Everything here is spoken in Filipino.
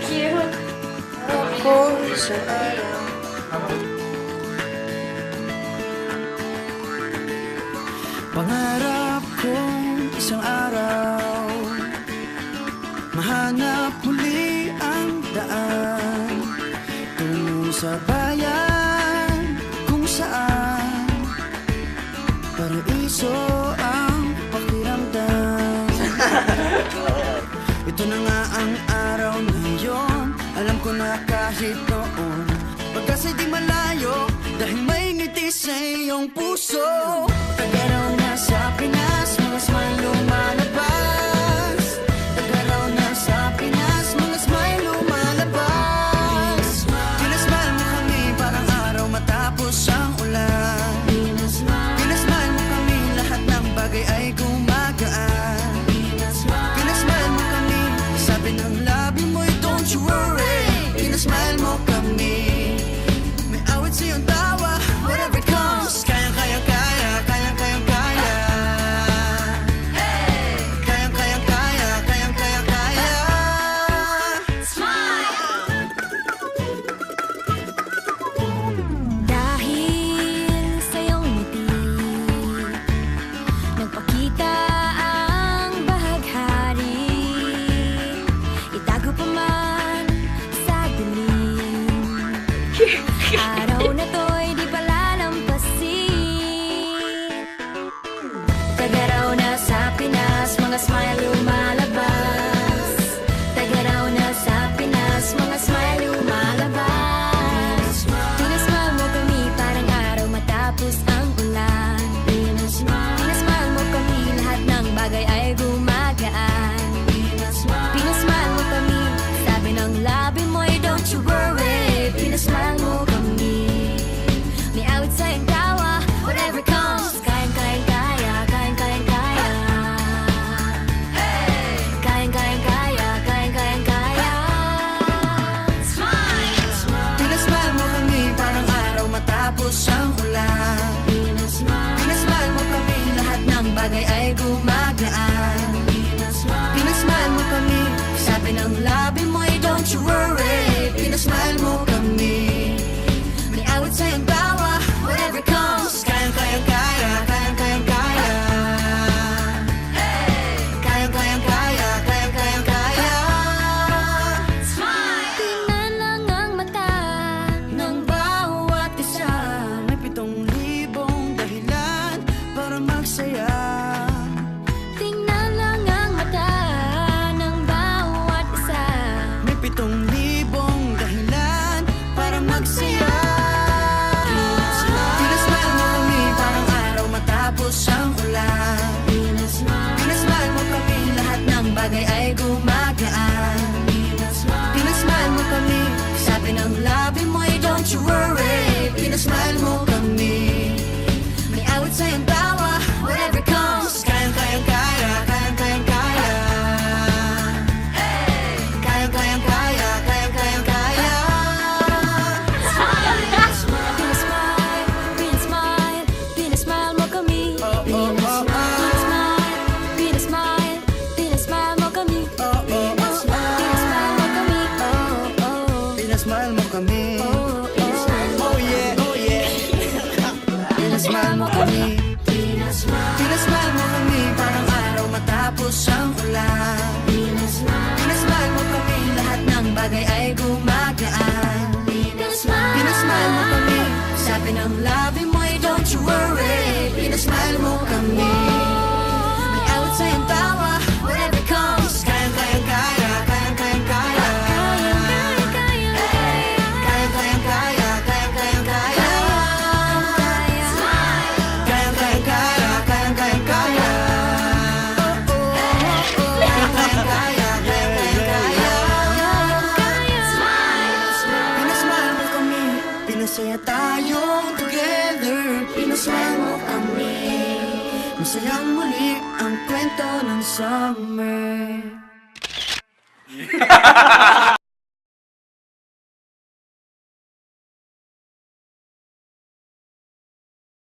Cute. Ako sa araw. Pangarap kong isang araw mahanap muli ang daan tungo sa bayan kung saan paraiso ang pakiramdam. Ito na nga ang araw na yun. Alam ko na kahit noon pagkasa'y di malayo dahil may ngiti sa iyong puso. Tagaraw na sa Pinas, mga smile lumalabas. Tagaraw na sa Pinas, mga smile lumalabas. Pinasmile mo kami parang araw matapos ang ulan. Pinasmile mo kami, lahat ng bagay ay gumagaan. Pinasmile mo kami, sabi ng labi mo'y don't you worry. Pinasmile mo kami, may awit sa iyong tawa, whatever comes. Kayang kaya kaya, kayang kayang kaya. Kayang kayang kaya, kayang kayang kaya. Dahil sa iyong ngiti, nagpakita ang bahaghari. Itago pa man sa dilim, araw na to'y di palalampasin. Tagaraw na sa Pinas, mga smile lumalabas. Tagaraw na sa Pinas, mga smile lumalabas. Pinasmile mo kami parang araw matapos ang ulan. Pinasmile mo kami, lahat ng bagay ay gumagaan. Pinasmile mo kami, sabi ng labi mo'y don't you worry. Pinasmile mo kami, may awit sa iyong tawa, whatever comes. Kayang kayang kaya, kayang kayang kaya. Kayang kayang kaya, kayang kayang kaya. Pinasmile mo kami parang araw matapos ang ulan. Pinasmile mo kami, lahat ng bagay ay gumagaan. Pinasmile mo kami, sabi ng labi mo'y don't you worry. Pinasmile mo kami, may awit sa iyong tawa, whatever comes. Kayang kayang kaya, kayang kayang kaya. Kayang kayang kaya, kayang kayang kaya. Tingnan lang ang mata Ng bawat isa, may 7,000 dahilan para magsaya. Tingnan lang ang mata ng bawat isa. May 7,000 dahilan para magsaya. Pinasmile mo kami parang araw matapos ang ulan. Pinasmile mo kami, lahat ng bagay ay gumagaan. Pinasmile mo kami, sabi ng labi mo'y don't you worry. Pinasmile mo kami, may awit sa iyong tawa, whatever comes. Kayang kayang kaya, kayang kayang kaya. Kayang kayang kaya, kayang kayang kaya. Pinasmile, pinasmile, pinasmile mo kami. Pinasmile, pinasmile, pinasmile mo kami. Pinasmile mo kami. Pinasmile mo kami. Oh yeah, oh yeah. Pinasmile mo kami. Pinasmile mo kami parang araw matapos ang ulan. Pinasmile mo kami, lahat ng bagay ay gumagaan. Pinasmile mo kami, sabi ng labi mo'y don't you worry. Pinasmile mo kami, may awit sa iyong tawa, whatever comes. Kayang kayang kaya, kayang kayang kaya. Kayang kayang kaya, kayang kayang kaya. Kayang kayang kaya, kayang kayang kaya. Kayang kayang kaya, kayang kayang kaya. Pinasmile mo kami, pinasaya tayong together. Pinasmile mo kami, masayang muli ang kwento ng summer.